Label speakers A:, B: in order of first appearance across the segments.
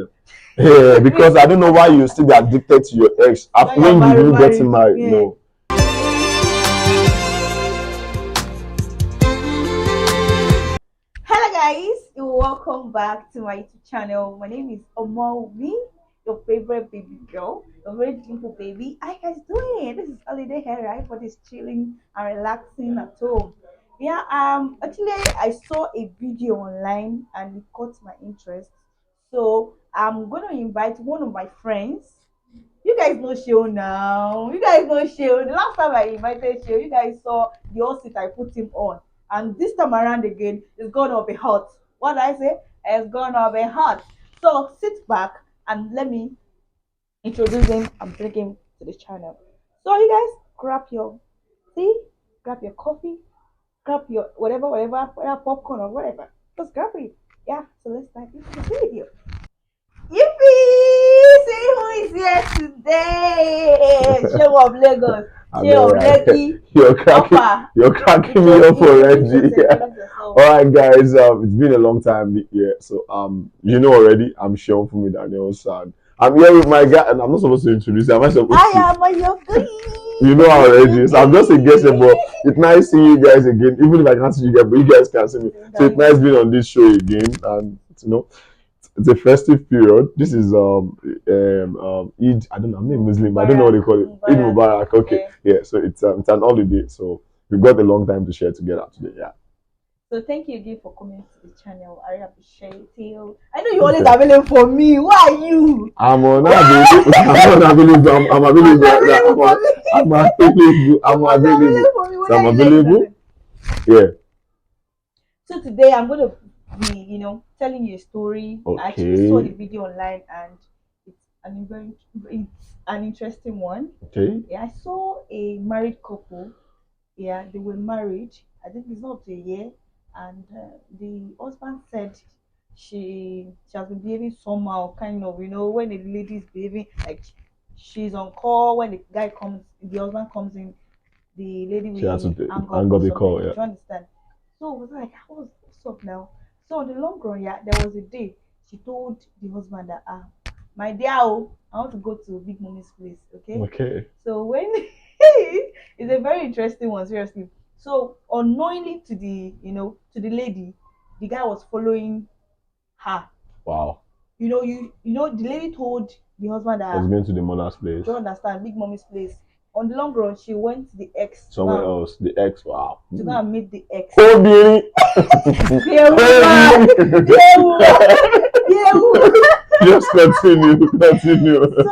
A: Yeah, because I don't know why you still be addicted to your ex after
B: When
A: when
B: you're
A: you
B: married,
A: get married.
B: yeah.
A: No.
B: Hello guys, welcome back to my YouTube channel. My name is Omowi, your favorite baby girl, your very simple baby. How you guys doing? This is holiday here, right? But it's chilling and relaxing at home. Yeah, actually I saw a video online and it caught my interest. So I'm gonna invite one of my friends. You guys know show now. You guys know show. The last time I invited show, you guys saw the outfit I put him on. And this time around again, it's gonna be hot. What did I say? It's gonna be hot. So sit back and let me introduce him and bring him to the channel. So you guys grab your tea, grab your coffee, grab your whatever popcorn or whatever. Just grab it. Yeah, so let's start this video. Yippee! See who is here today? Show of Lagos,
A: I mean,
B: show of
A: right.
B: Lekki,
A: You're cracking,
B: Alpha.
A: you're cracking me up
B: Introduce
A: already.
B: yourself, introduce
A: All
B: yourself.
A: right, guys. It's been a long time here. So you know already. I'm Seunfunmi Daniel's son. I'm here with my guy, and I'm not supposed to introduce you. Am I supposed
B: I
A: to?
B: am a yogi.
A: You know already. So I'm just a guest, but it's nice seeing you guys again. Even if I can't see you guys, but you guys can see me. So it's nice being on this show again, and it's a festive period. This is Eid. I don't know. I'm not Muslim, but I don't know what they call it. Eid Mubarak. Okay, yeah. So it's an holiday. So we've got a long time to share together today. Yeah.
B: So thank you again for coming to the channel. I really appreciate you. I know you're always available for me. Who are you?
A: I'm on available. I'm not available. I'm available. I'm available. I'm available.
B: For me.
A: So I'm available. Yeah.
B: So today I'm going to be, telling you a story. I actually saw the
A: Okay.
B: video online and it's an interesting one.
A: Okay.
B: Yeah, I saw a married couple. Yeah, they were married. I think it's not a year, and the husband said she has been behaving somehow, kind of, when the lady is behaving like she's on call. When the husband comes in, the lady
A: She has to
B: will hang up
A: hang
B: or
A: up the
B: something.
A: call.
B: Do
A: Yeah.
B: you understand? So I was like, what's up now? So on the long run, yeah, there was a day she told the husband that, my dear, oh, I want to go to Big Mommy's place, okay?
A: Okay.
B: So when it's a very interesting one, seriously. So unknowingly to the lady, the guy was following her.
A: Wow.
B: The lady told the husband
A: I was
B: that,
A: going to the mother's place.
B: don't understand, Big Mommy's place. On the long run, she went to the ex
A: Somewhere else. The ex. Wow.
B: to go and meet the ex.
A: Oh, Billy.
B: Yeah, woman. Yeah, woman. Yeah, woman.
A: Just continue. Continue.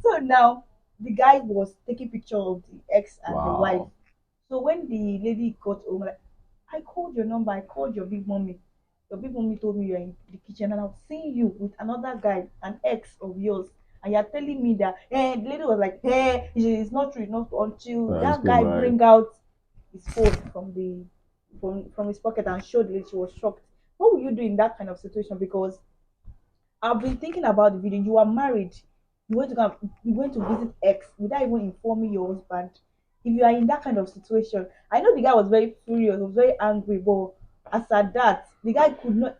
B: So now the guy was taking picture of the ex and the wife.
A: Wow.
B: So when the lady got home, like, I called your number, I called your big mommy. Your big mommy told me you're in the kitchen and I've seen you with another guy, an ex of yours. And you're telling me that, the lady was like, hey, it's not true, it's not true, until
A: Let's
B: that
A: get
B: guy
A: married.
B: bring out his phone from his pocket and showed the lady. She was shocked. What would you do in that kind of situation? Because I've been thinking about the video. You are married. You went to visit ex without even informing your husband. If you are in that kind of situation, I know the guy was very furious, was very angry, but as at that, the guy could not.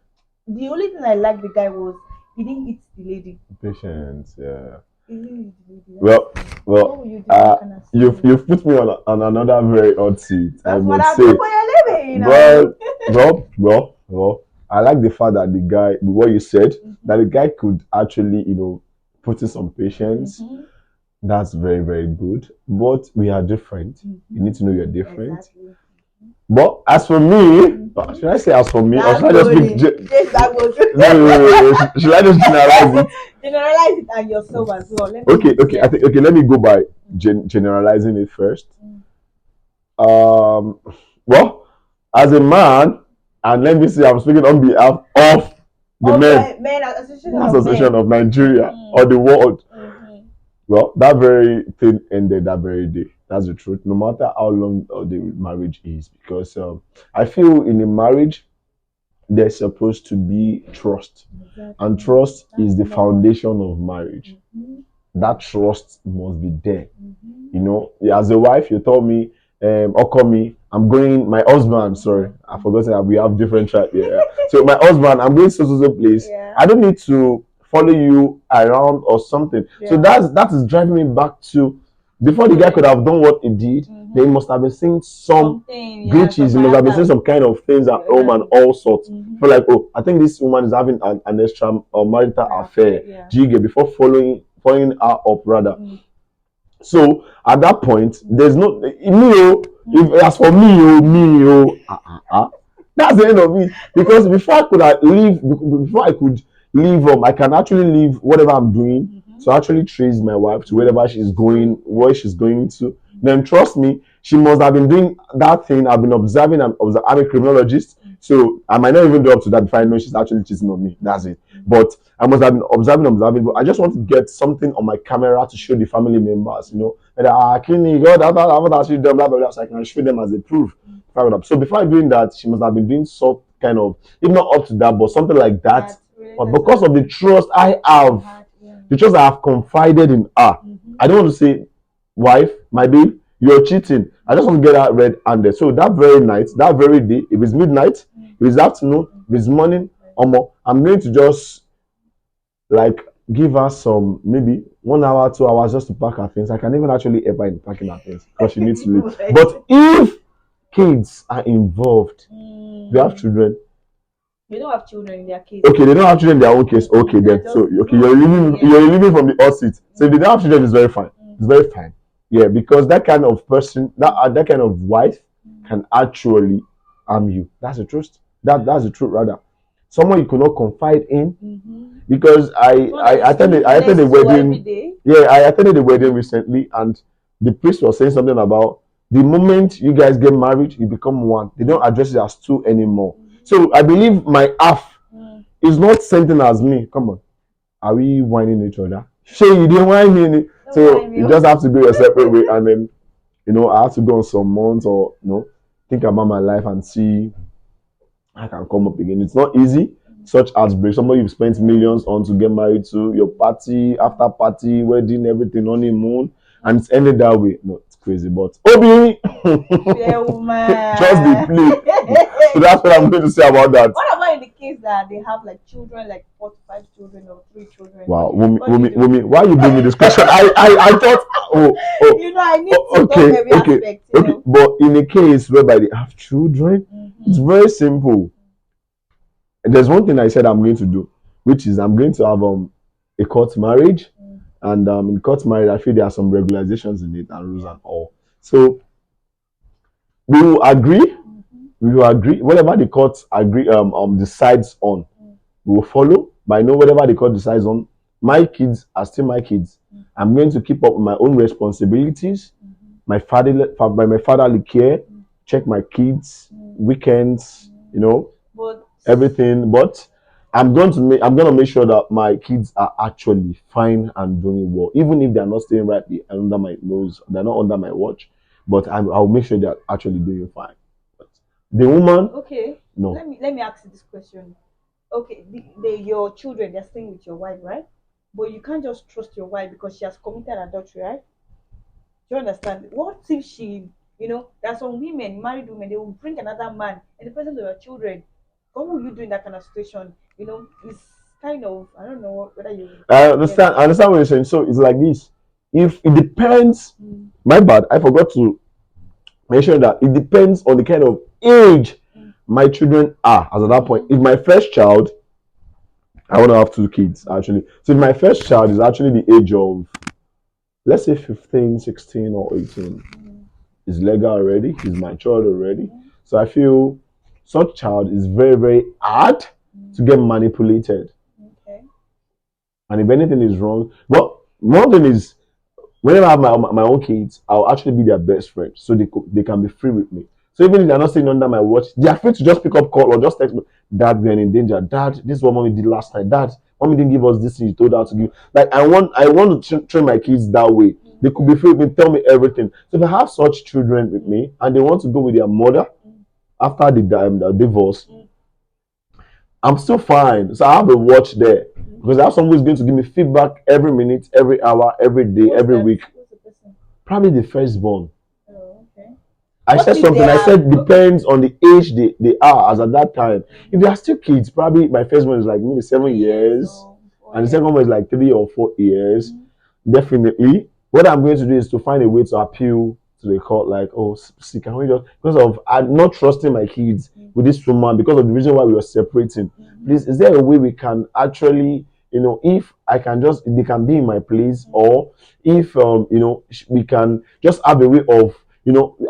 B: The only thing I liked the guy was he didn't hit the lady.
A: Patience. Yeah.
B: He didn't hit the lady.
A: Well,
B: What would you do in that kind of situation?
A: you've put me on another very odd seat. I
B: That's what
A: must
B: I
A: say.
B: do for your living, you know.
A: Well, I like the fact that the guy, what you said, that the guy could actually, put in some patience. That's very, very good. But we are different. You need to know you're different.
B: Exactly.
A: But as for me, should I say as for me, or should I just speak?
B: Yes, that was
A: No. Should I just generalize it?
B: generalize it and yourself as well.
A: Okay. I think okay. Let me go by generalizing it first. Well, as a man, and let me say, I'm speaking on behalf of the Men Association of Nigeria or the world. Well, that very thing ended that very day. That's the truth. No matter how long the marriage is, because I feel in a marriage there's supposed to be trust, and trust is the foundation of marriage. That trust must be there. As a wife, you told me, Okomi, I'm going. My husband, sorry, I forgot that we have different tribes. Yeah. So my husband, I'm going to so place.
B: Yeah.
A: I don't need to follow you around or something. So
B: Yeah.
A: that is driving me back to before the guy could have done what he did, they must have been seeing some
B: Something, yeah,
A: glitches. He must have been seeing some kind of things at home and all sorts. Feel like, oh, I think this woman is having an extra marital affair.
B: Yeah.
A: Do you get before following her up rather? So at that point, there's no me. Oh, if as for me, that's the end of it. Because before I could leave, before I could leave, I can actually leave whatever I'm doing to actually trace my wife to wherever she's going, where she's going to. Then trust me, she must have been doing that thing. I've been observing. I'm a criminologist, so I might not even do up to that before I know she's actually cheating on me. That's it. But I must have been observing. But I just want to get something on my camera to show the family members, that clinic, what actually done, blah blah blah, so I can show them as a proof. So before doing that, she must have been doing some kind of, if not up to that, but something like that. But because of the trust I have, the trust I have confided in her, I don't want to say, wife, my babe, you're cheating. I just want to get her red-handed. So that very night, that very day, if it's midnight, if it's afternoon, if it's morning, I'm going to just like give her some maybe 1 hour, 2 hours just to pack her things. I can even actually help her in packing her things because she needs to leave. But if kids are involved, we have children.
B: They don't have children in their case.
A: Okay, they don't have children in their own case. Okay, then so okay, you're living from the hot seat. So if they don't have children, it's very fine. It's very fine. Yeah, because that kind of person, that kind of wife, can actually harm you. That's the truth. That's the truth rather. Someone you could not confide in, because I attended the wedding. Yeah, I attended the wedding recently, and the priest was saying something about the moment you guys get married, you become one. They don't address it as two anymore. So I believe my half is not same thing as me. Come on, are we whining each other? Sure, you didn't whine me. So you just have to go a separate way, and then I have to go on some months, or think about my life and see I can come up again. It's not easy. Such heartbreak. Somebody you've spent millions on to get married to, your party, after party, wedding, everything, honeymoon, and it's ended that way. No, it's crazy. But Obi,
B: Yeah,
A: just the play. So that's what I'm going to say about that.
B: What about in the case that they have like children, like 4 to 5 children or 3 children?
A: Wow, Wumi, why are you bringing this question? I thought,
B: I need to
A: okay,
B: know every aspect.
A: Okay. But in a case whereby they have children, it's very simple. There's one thing I said I'm going to do, which is I'm going to have a court marriage, and in court marriage I feel there are some regulations in it and rules and all. So we will agree, whatever the court decides on, we will follow. But I know whatever the court decides on, my kids are still my kids. I'm going to keep up with my own responsibilities, my fatherly care, check my kids, weekends,
B: But
A: everything. But I'm going to make sure that my kids are actually fine and doing well, even if they're not staying right under my nose, they're not under my watch. But I'll make sure they're actually doing fine. But the woman,
B: okay,
A: no.
B: Let me ask you this question. Okay, your children, they're staying with your wife, right? But you can't just trust your wife because she has committed adultery, right? Do you understand? What if there are some women, married women, they will bring another man in the presence of your children. What will you do in that kind of situation? It's kind of, I don't know whether you.
A: I understand what you're saying. So it's like this. If it depends, my bad, I forgot to mention that it depends on the kind of age my children are as at that point. If my first child, I want to have 2 kids actually. So if my first child is actually the age of, let's say 15, 16, or 18, is legal already, he's matured already. So I feel such child is very, very hard to get manipulated.
B: Okay.
A: And if anything is wrong, but one thing is, whenever I have my own kids, I'll actually be their best friend, so they can be free with me. So even if they're not staying under my watch, they are free to just pick up call or just text me, Dad, we're in danger. Dad, this is what mommy did last night. Dad, mommy didn't give us this thing you told her to give. Like I want to train my kids that way. They could be free with me, tell me everything. So if I have such children with me and they want to go with their mother after the divorce, I'm still fine. So I have a watch there because I have someone who's going to give me feedback every minute, every hour, every day, every week. Probably the firstborn.
B: Oh, okay.
A: I said something. I said depends on the age they are as at that time. If they are still kids, probably my firstborn is like maybe 7 years.
B: Oh
A: and the
B: yeah.
A: second one is like 3 or 4 years,
B: Mm-hmm.
A: definitely what I'm going to do is to find a way to appeal to the court, like, oh, see, can we just, because of I'm not trusting my kids with
B: Mm-hmm.
A: this woman because of the reason why we are separating.
B: Mm-hmm.
A: Please, is there a way we can actually, if I can just, they can be in my place,
B: Mm-hmm.
A: or if, we can just have a way of,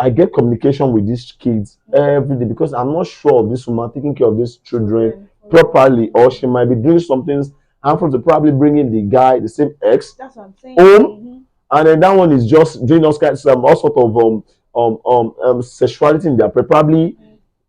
A: I get communication with these kids
B: Mm-hmm.
A: every day because I'm not sure of this woman taking care of these children
B: Children for long.
A: properly, or she might be doing something harmful to probably bring in the guy, the same ex,
B: That's what I'm saying.
A: home,
B: Mm-hmm.
A: and then that one is just doing all kinds of all sort of sexuality in their probably,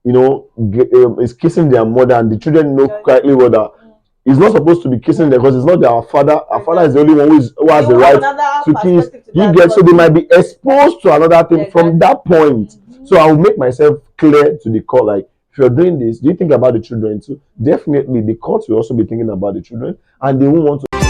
A: is kissing their mother, and the children know
B: Just,
A: quietly whether
B: mm,
A: he's not supposed to be kissing them because it's not their father. Our father is the only
B: exactly.
A: one who
B: They
A: has the
B: will have
A: right
B: another
A: to kiss.
B: perspective to
A: You
B: that
A: get, so
B: because
A: they might
B: mm,
A: be exposed to another thing from
B: exactly.
A: that point.
B: Mm-hmm.
A: So I will make myself clear to the court, like, if you're doing this, do you think about the children too? Definitely, the court will also be thinking about the children, and they won't want to.